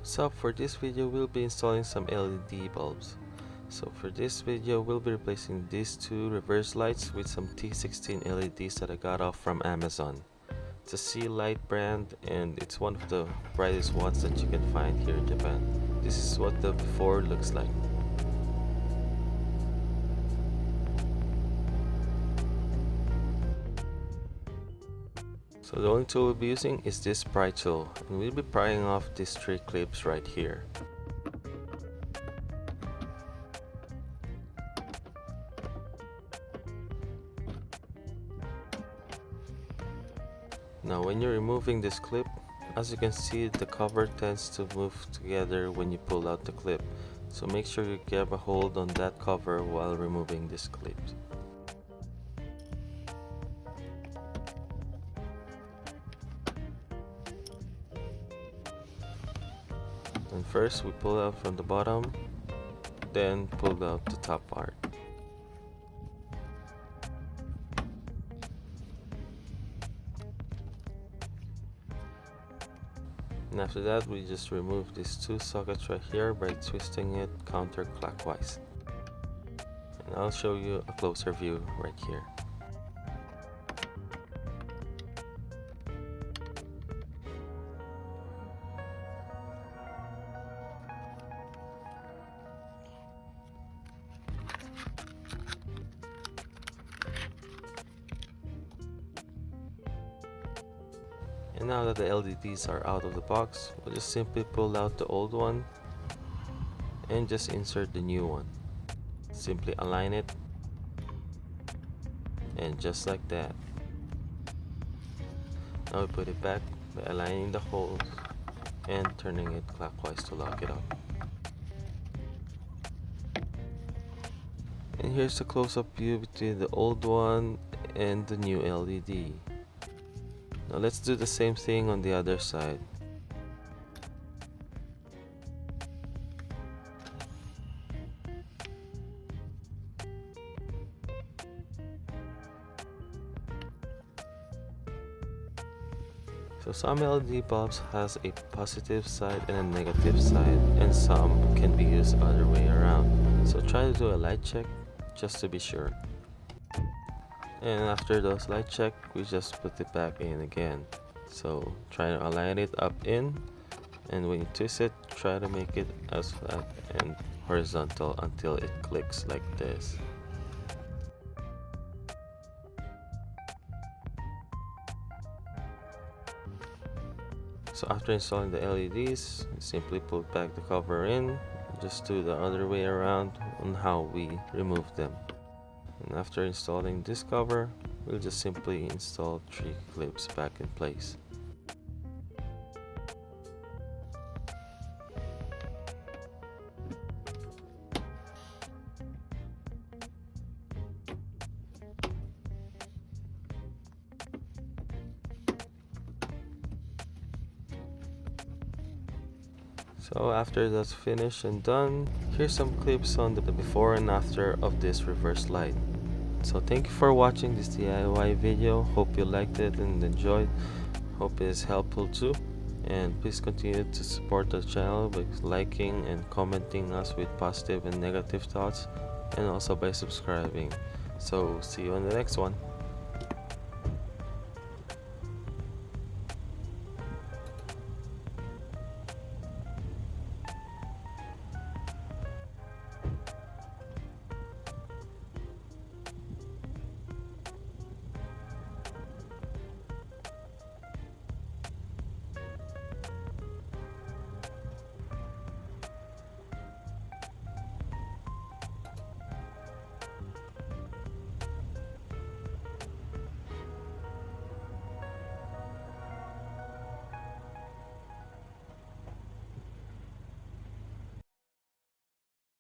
So for this video, we'll be installing some LED bulbs. So for this video, we'll be replacing these two reverse lights with some T16 LEDs that I got off from Amazon. It's a Sealight brand and it's one of the brightest ones that you can find here in Japan. This is what the before looks like. So the only tool we'll be using is this pry tool, and we'll be prying off these three clips right here. Now when you're removing this clip, as you can see, the cover tends to move together when you pull out the clip. So make sure you grab a hold on that cover while removing this clip. And first we pull out from the bottom, then pull out the top part. And after that, we just remove these two sockets right here by twisting it counterclockwise. And I'll show you a closer view right here. And now that the LEDs are out of the box, we'll just simply pull out the old one and just insert the new one. Simply align it, and just like that. Now we put it back by aligning the holes and turning it clockwise to lock it up. And here's the close-up view between the old one and the new LED. Now let's do the same thing on the other side. So some LED bulbs has a positive side and a negative side, and some can be used other way around. So try to do a light check just to be sure. And after those light check, we just put it back in again. So try to align it up in, and when you twist it, try to make it as flat and horizontal until it clicks like this. So after installing the LEDs, simply pull back the cover in, just do the other way around on how we remove them. And after installing this cover, we'll just simply install three clips back in place. So after that's finished and done, here's some clips on the before and after of this reverse light. So thank you for watching this DIY video. Hope you liked it and enjoyed. Hope it is helpful too. And please continue to support the channel by liking and commenting us with positive and negative thoughts, and also by subscribing. So see you on the next one.